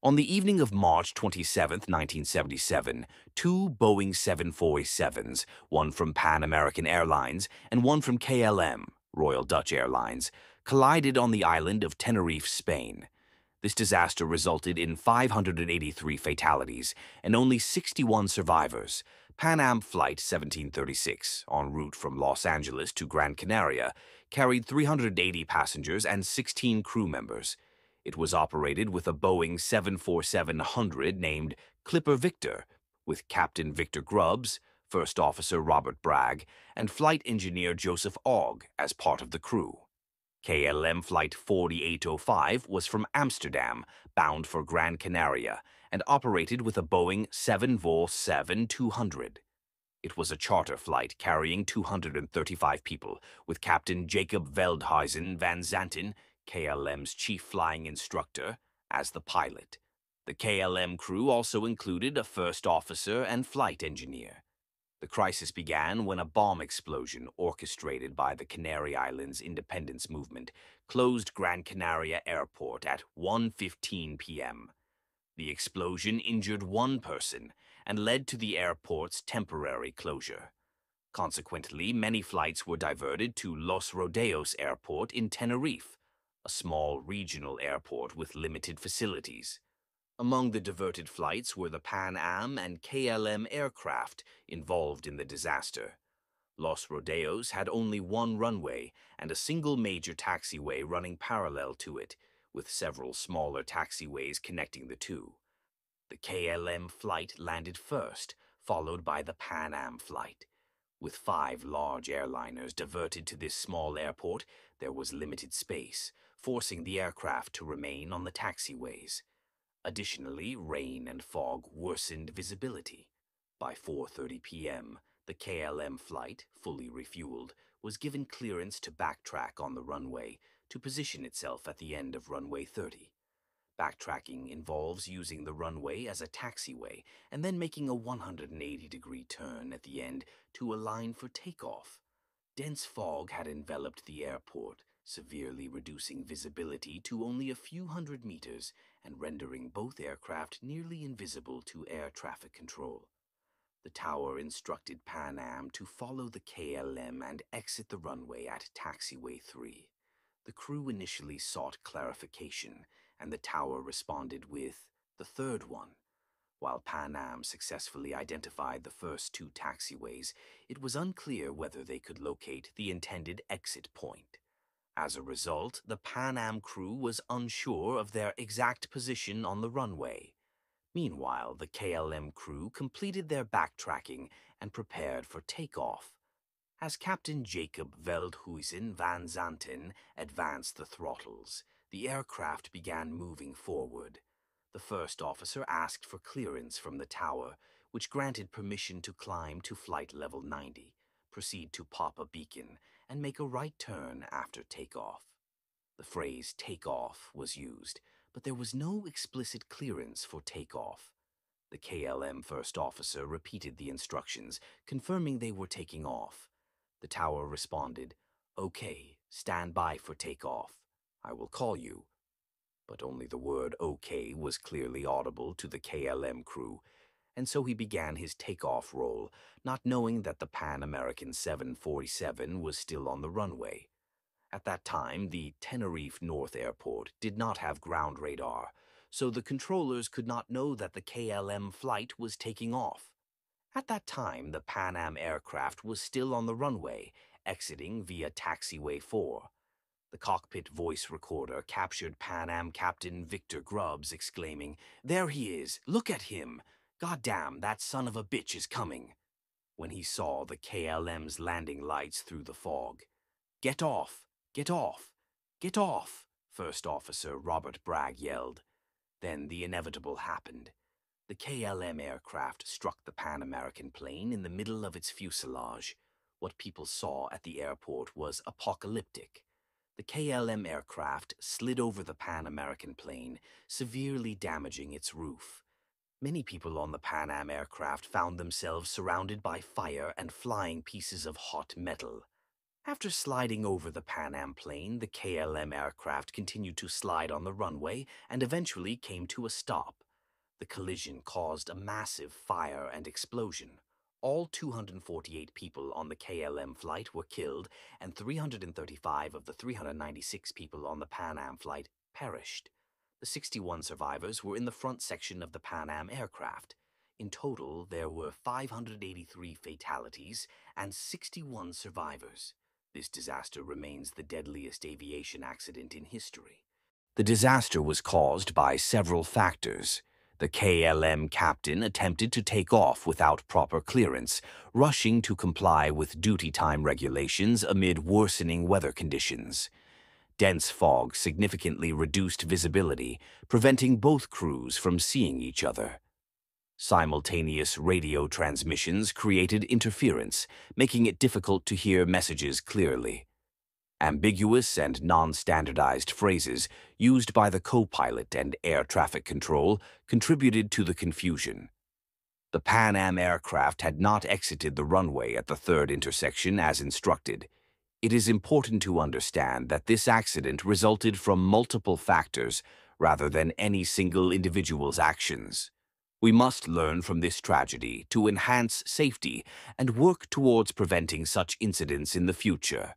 On the evening of March 27, 1977, two Boeing 747s, one from Pan American Airlines and one from KLM, Royal Dutch Airlines, collided on the island of Tenerife, Spain. This disaster resulted in 583 fatalities and only 61 survivors. Pan Am Flight 1736, en route from Los Angeles to Gran Canaria, carried 380 passengers and 16 crew members. It was operated with a Boeing 747-100 named Clipper Victor, with Captain Victor Grubbs, First Officer Robert Bragg, and Flight Engineer Joseph Ogg as part of the crew. KLM Flight 4805 was from Amsterdam, bound for Gran Canaria, and operated with a Boeing 747-200. It was a charter flight carrying 235 people, with Captain Jacob Veldhuizen van Zanten, KLM's chief flying instructor, as the pilot. The KLM crew also included a first officer and flight engineer. The crisis began when a bomb explosion orchestrated by the Canary Islands independence movement closed Gran Canaria Airport at 1:15 p.m. The explosion injured one person and led to the airport's temporary closure. Consequently, many flights were diverted to Los Rodeos Airport in Tenerife, a small regional airport with limited facilities. Among the diverted flights were the Pan Am and KLM aircraft involved in the disaster. Los Rodeos had only one runway and a single major taxiway running parallel to it, with several smaller taxiways connecting the two. The KLM flight landed first, followed by the Pan Am flight. With 5 large airliners diverted to this small airport, there was limited space, forcing the aircraft to remain on the taxiways. Additionally, rain and fog worsened visibility. By 4:30 p.m., the KLM flight, fully refueled, was given clearance to backtrack on the runway to position itself at the end of runway 30. Backtracking involves using the runway as a taxiway and then making a 180-degree turn at the end to align for takeoff. Dense fog had enveloped the airport, severely reducing visibility to only a few hundred meters and rendering both aircraft nearly invisible to air traffic control. The tower instructed Pan Am to follow the KLM and exit the runway at taxiway 3. The crew initially sought clarification, and the tower responded with the third one. While Pan Am successfully identified the first 2 taxiways, it was unclear whether they could locate the intended exit point. As a result, the Pan Am crew was unsure of their exact position on the runway. Meanwhile, the KLM crew completed their backtracking and prepared for takeoff. As Captain Jacob Veldhuizen van Zanten advanced the throttles, the aircraft began moving forward. The first officer asked for clearance from the tower, which granted permission to climb to flight level 90, proceed to pop a beacon, and make a right turn after takeoff. The phrase takeoff was used, but there was no explicit clearance for takeoff. The KLM first officer repeated the instructions, confirming they were taking off. The tower responded, "Okay, stand by for takeoff. I will call you." But only the word "okay" was clearly audible to the KLM crew, and so he began his takeoff roll, not knowing that the Pan American 747 was still on the runway. At that time, the Tenerife North Airport did not have ground radar, so the controllers could not know that the KLM flight was taking off. At that time, the Pan Am aircraft was still on the runway, exiting via taxiway 4. The cockpit voice recorder captured Pan Am Captain Victor Grubbs exclaiming, "There he is! Look at him! Goddamn, that son of a bitch is coming!" when he saw the KLM's landing lights through the fog. "Get off! Get off! Get off!" First Officer Robert Bragg yelled. Then the inevitable happened. The KLM aircraft struck the Pan American plane in the middle of its fuselage. What people saw at the airport was apocalyptic. The KLM aircraft slid over the Pan American plane, severely damaging its roof. Many people on the Pan Am aircraft found themselves surrounded by fire and flying pieces of hot metal. After sliding over the Pan Am plane, the KLM aircraft continued to slide on the runway and eventually came to a stop. The collision caused a massive fire and explosion. All 248 people on the KLM flight were killed, and 335 of the 396 people on the Pan Am flight perished. The 61 survivors were in the front section of the Pan Am aircraft. In total, there were 583 fatalities and 61 survivors. This disaster remains the deadliest aviation accident in history. The disaster was caused by several factors. The KLM captain attempted to take off without proper clearance, rushing to comply with duty time regulations amid worsening weather conditions. Dense fog significantly reduced visibility, preventing both crews from seeing each other. Simultaneous radio transmissions created interference, making it difficult to hear messages clearly. Ambiguous and non-standardized phrases used by the co-pilot and air traffic control contributed to the confusion. The Pan Am aircraft had not exited the runway at the third intersection as instructed. It is important to understand that this accident resulted from multiple factors rather than any single individual's actions. We must learn from this tragedy to enhance safety and work towards preventing such incidents in the future.